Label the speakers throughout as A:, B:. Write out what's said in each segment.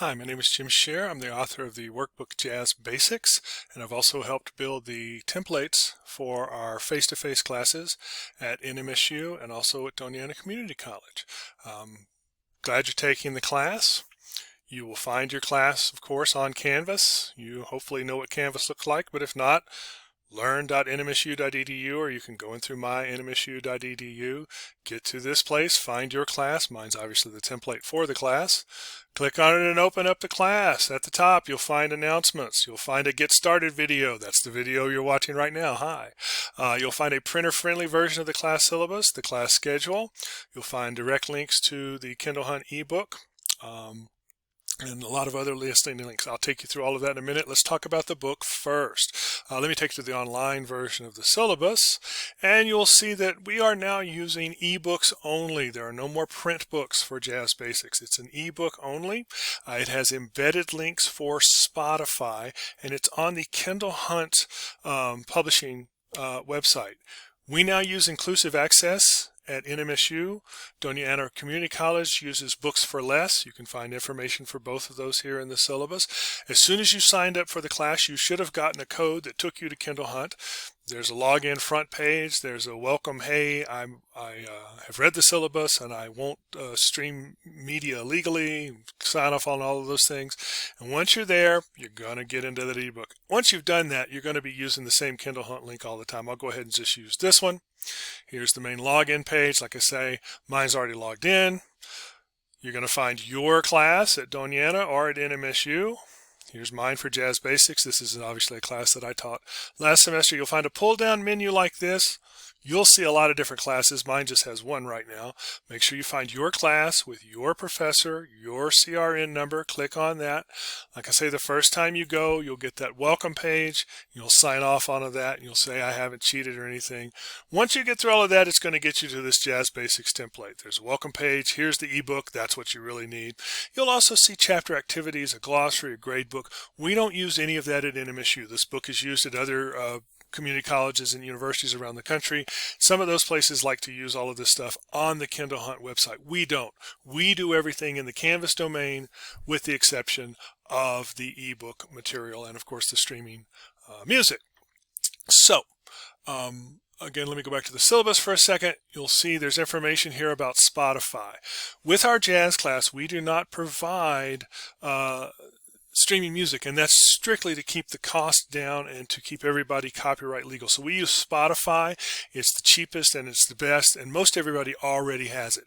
A: Hi, my name is Jim Scher. I'm the author of the workbook Jazz Basics, and I've also helped build the templates for our face-to-face classes at NMSU and also at Doniana Community College. Glad you're taking the class. You will find your class, of course, on Canvas. You hopefully know what Canvas looks like, but if not, learn.nmsu.edu, or you can go in through my.nmsu.edu, get to this place, find your class. Mine's obviously the template for the class. Click on it and open up the class. At the top, you'll find announcements. You'll find a Get Started video. That's the video you're watching right now. Hi. You'll find a printer-friendly version of the class syllabus, the class schedule. You'll find direct links to the Kindle Hunt ebook. And a lot of other listing links. I'll take you through all of that in a minute. Let's talk about the book first. Let me take you to the online version of the syllabus, and you'll see that we are now using ebooks only. There are no more print books for Jazz Basics. It's an ebook only. It has embedded links for Spotify, and it's on the Kindle Hunt publishing website. We now use inclusive access at NMSU. Doniana Community College uses Books for Less. You can find information for both of those here in the syllabus. As soon as you signed up for the class, you should have gotten a code that took you to Kindle Hunt. There's a login front page. There's a welcome, hey, I have read the syllabus and I won't stream media illegally, sign off on all of those things. And once you're there, you're going to get into that ebook. Once you've done that, you're going to be using the same Kindle Hunt link all the time. I'll go ahead and just use this one. Here's the main login page. Like I say, mine's already logged in. You're going to find your class at Doniana or at NMSU. Here's mine for Jazz Basics. This is obviously a class that I taught last semester. You'll find a pull-down menu like this. You'll see a lot of different classes. Mine just has one right now. Make sure you find your class with your professor, your CRN number. Click on that. Like I say, the first time you go, you'll get that welcome page. You'll sign off onto that, and you'll say, I haven't cheated or anything. Once you get through all of that, it's going to get you to this Jazz Basics template. There's a welcome page. Here's the ebook. That's what you really need. You'll also see chapter activities, a glossary, a grade book. We don't use any of that at NMSU. This book is used at other community colleges and universities around the country. Some of those places like to use all of this stuff on the Kindle Hunt website. We don't. We do everything in the Canvas domain with the exception of the ebook material and, of course, the streaming music. So, again, let me go back to the syllabus for a second. You'll see there's information here about Spotify. With our jazz class, we do not provide streaming music, and that's strictly to keep the cost down and to keep everybody copyright legal. So we use Spotify. It's the cheapest and it's the best, and most everybody already has it.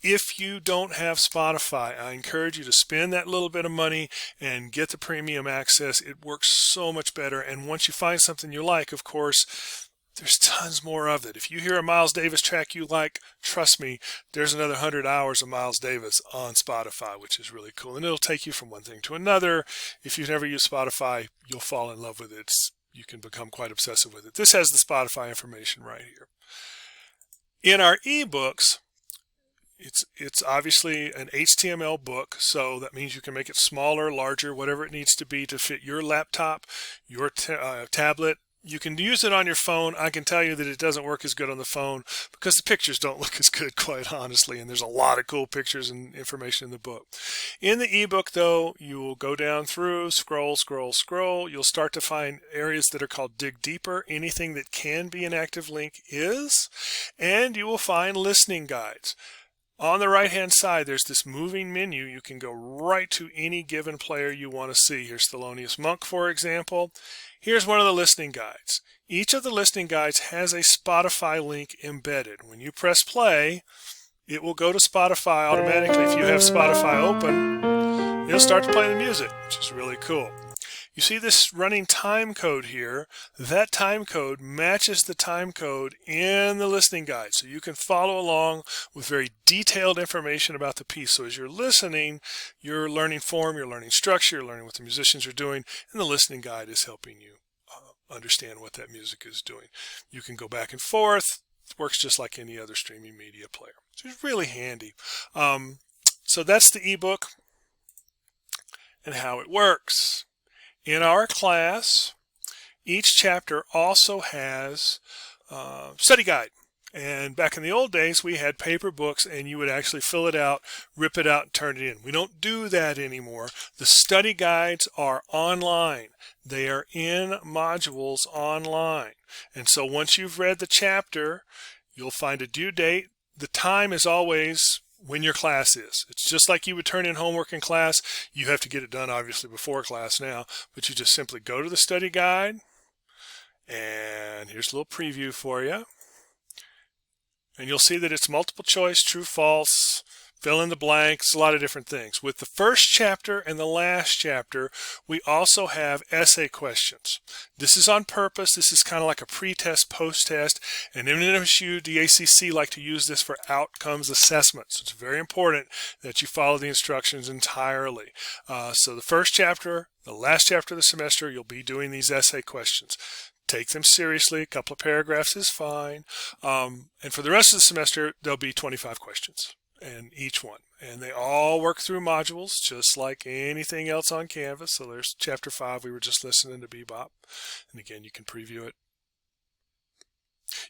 A: If you don't have Spotify, I encourage you to spend that little bit of money and get the premium access. It works so much better, and once you find something you like, of course, there's tons more of it. If you hear a Miles Davis track you like, trust me, there's another 100 hours of Miles Davis on Spotify, which is really cool. And it'll take you from one thing to another. If you've never used Spotify, you'll fall in love with it. You can become quite obsessive with it. This has the Spotify information right here. In our ebooks, it's obviously an HTML book, so that means you can make it smaller, larger, whatever it needs to be to fit your laptop, your tablet. You can use it on your phone. I can tell you that it doesn't work as good on the phone because the pictures don't look as good, quite honestly, and there's a lot of cool pictures and information in the book. In the ebook, though, you will go down through, scroll. You'll start to find areas that are called Dig Deeper. Anything that can be an active link is, and you will find listening guides. On the right-hand side, there's this moving menu. You can go right to any given player you want to see. Here's Thelonious Monk, for example. Here's one of the listening guides. Each of the listening guides has a Spotify link embedded. When you press play, it will go to Spotify automatically. If you have Spotify open, it'll start to play the music, which is really cool. You see this running time code here. That time code matches the time code in the listening guide. So you can follow along with very detailed information about the piece. So as you're listening, you're learning form, you're learning structure, you're learning what the musicians are doing, and the listening guide is helping you understand what that music is doing. You can go back and forth. It works just like any other streaming media player. So it's really handy. So that's the ebook and how it works. In our class, each chapter also has a study guide. And back in the old days, we had paper books, and you would actually fill it out, rip it out, and turn it in. We don't do that anymore. The study guides are online. They are in modules online. And so once you've read the chapter, you'll find a due date. The time is always when your class is. It's just like you would turn in homework in class. You have to get it done, obviously, before class now, but you just simply go to the study guide, and here's a little preview for you. And you'll see that it's multiple choice, true, false, fill in the blanks, a lot of different things. With the first chapter and the last chapter, we also have essay questions. This is on purpose. This is kind of like a pre-test, post-test, and NMSU, DACC like to use this for outcomes assessments. It's very important that you follow the instructions entirely. So the first chapter, the last chapter of the semester, you'll be doing these essay questions. Take them seriously. A couple of paragraphs is fine. And for the rest of the semester, there'll be 25 questions in each one. And they all work through modules, just like anything else on Canvas. So there's chapter 5. We were just listening to Bebop. And again, you can preview it.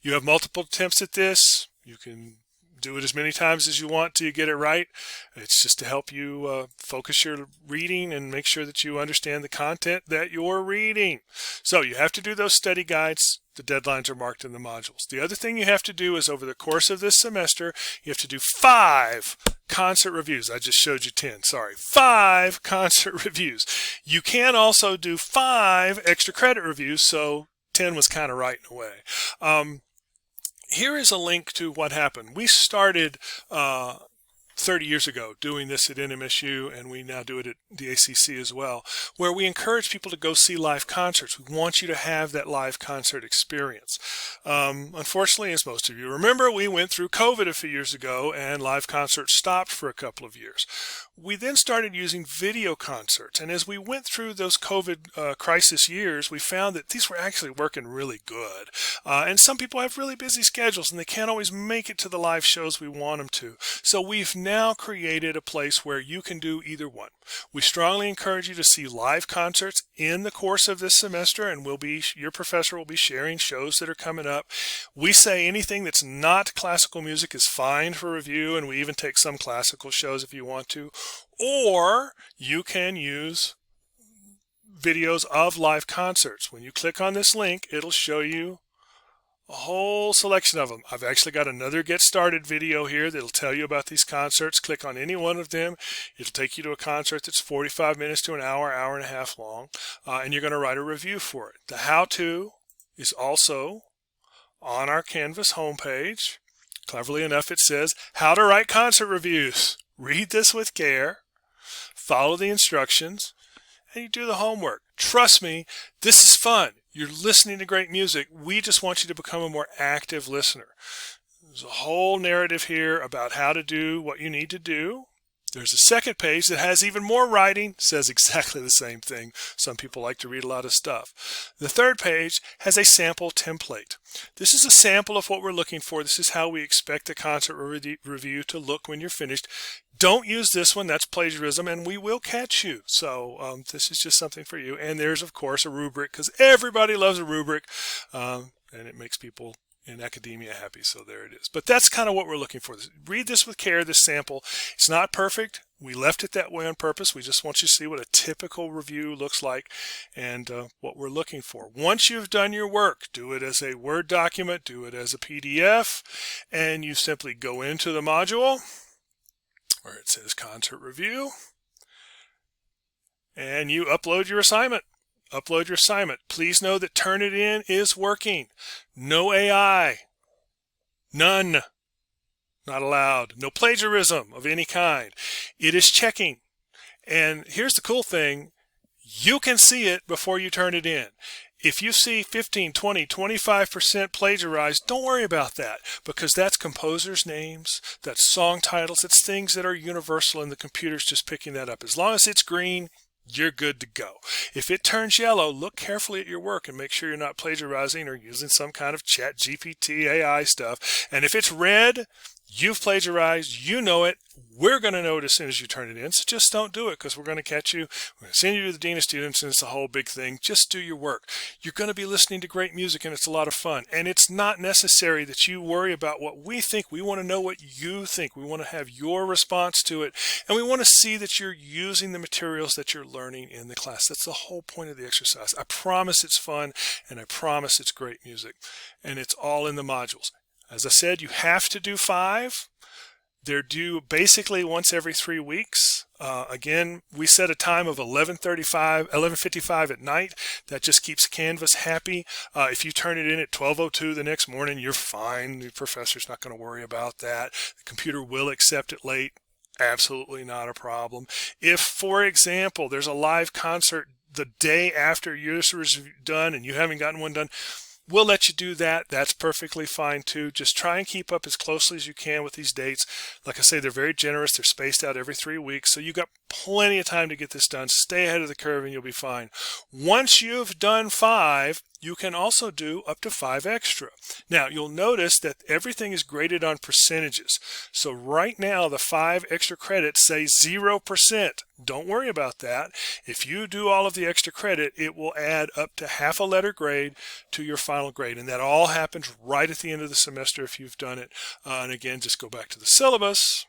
A: You have multiple attempts at this. You can do it as many times as you want till you get it right. It's just to help you focus your reading and make sure that you understand the content that you're reading. So you have to do those study guides. The deadlines are marked in the modules. The other thing you have to do is over the course of this semester, you have to do 5 concert reviews. I just showed you 10, sorry. 5 concert reviews. You can also do 5 extra credit reviews, so 10 was kind of right in a way. Here is a link to what happened. We started 30 years ago doing this at NMSU, and we now do it at the ACC as well, where we encourage people to go see live concerts. We want you to have that live concert experience. Unfortunately, as most of you remember, we went through COVID a few years ago, and live concerts stopped for a couple of years. We then started using video concerts, and as we went through those COVID crisis years, we found that these were actually working really good. And some people have really busy schedules, and they can't always make it to the live shows we want them to. So we've now created a place where you can do either one. We strongly encourage you to see live concerts in the course of this semester, and your professor will be sharing shows that are coming up. We say anything that's not classical music is fine for review, and we even take some classical shows if you want to. Or you can use videos of live concerts. When you click on this link, it'll show you a whole selection of them. I've actually got another Get Started video here that'll tell you about these concerts. Click on any one of them. It'll take you to a concert that's 45 minutes to an hour, hour and a half long, and you're going to write a review for it. The how-to is also on our Canvas homepage. Cleverly enough, it says, how to write concert reviews. Read this with care, follow the instructions, and you do the homework. Trust me, this is fun. You're listening to great music. We just want you to become a more active listener. There's a whole narrative here about how to do what you need to do. There's a second page that has even more writing, says exactly the same thing. Some people like to read a lot of stuff. The third page has a sample template. This is a sample of what we're looking for. This is how we expect a concert review to look when you're finished. Don't use this one. That's plagiarism, and we will catch you. So this is just something for you. And there's, of course, a rubric, because everybody loves a rubric, and it makes people in academia happy, so there it is. But that's kind of what we're looking for. Read this with care, this sample. It's not perfect. We left it that way on purpose. We just want you to see what a typical review looks like and what we're looking for. Once you've done your work, do it as a Word document, do it as a PDF, and you simply go into the module where it says Concert Review, and you upload your assignment. Upload your assignment. Please know that Turnitin is working. No AI. None. Not allowed. No plagiarism of any kind. It is checking. And here's the cool thing. You can see it before you turn it in. If you see 15, 20, 25% plagiarized, don't worry about that, because that's composers' names, that's song titles, it's things that are universal, and the computer's just picking that up. As long as it's green, you're good to go. If it turns yellow, look carefully at your work and make sure you're not plagiarizing or using some kind of chat GPT AI stuff. And if it's red, You've plagiarized, you know it. We're going to know it as soon as you turn it in, so just don't do it, because we're going to catch you. We're going to send you to the dean of students, and it's a whole big thing. Just do your work. You're going to be listening to great music, and it's a lot of fun. And it's not necessary that you worry about what we think. We want to know what you think. We want to have your response to it, and we want to see that you're using the materials that you're learning in the class. That's the whole point of the exercise. I promise it's fun, and I promise it's great music, and it's all in the modules. As I said, you have to do 5. They're due basically once every 3 weeks. Again, we set a time of 11:55 at night. That just keeps Canvas happy. If you turn it in at 12:02 the next morning, you're fine. The professor's not going to worry about that. The computer will accept it late. Absolutely not a problem. If, for example, there's a live concert the day after yours was done and you haven't gotten one done, we'll let you do that. That's perfectly fine too. Just try and keep up as closely as you can with these dates. Like I say, they're very generous. They're spaced out every 3 weeks. So you've got plenty of time to get this done. Stay ahead of the curve and you'll be fine. Once you've done 5, you can also do up to 5 extra. Now, you'll notice that everything is graded on percentages. So right now, the 5 extra credits say 0%. Don't worry about that. If you do all of the extra credit, it will add up to half a letter grade to your final grade. And that all happens right at the end of the semester if you've done it. And again, just go back to the syllabus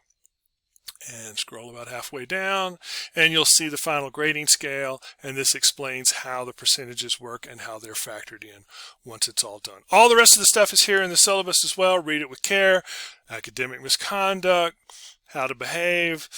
A: and scroll about halfway down, and you'll see the final grading scale, and this explains how the percentages work and how they're factored in once it's all done. All the rest of the stuff is here in the syllabus as well. Read it with care. Academic misconduct, how to behave,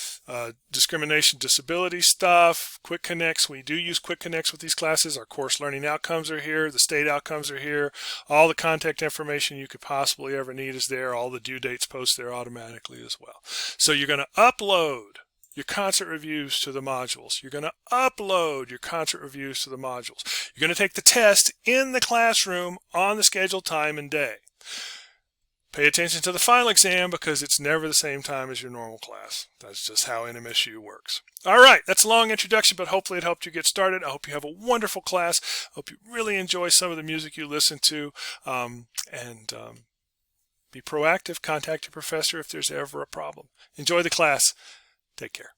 A: discrimination, disability stuff, quick connects. We do use quick connects with these classes. Our course learning outcomes are here. The state outcomes are here. All the contact information you could possibly ever need is there. All the due dates post there automatically as well. So you're going to upload your concert reviews to the modules. You're going to upload your concert reviews to the modules. You're going to take the test in the classroom on the scheduled time and day. Pay attention to the final exam because it's never the same time as your normal class. That's just how NMSU works. All right, that's a long introduction, but hopefully it helped you get started. I hope you have a wonderful class. I hope you really enjoy some of the music you listen to. Be proactive. Contact your professor if there's ever a problem. Enjoy the class. Take care.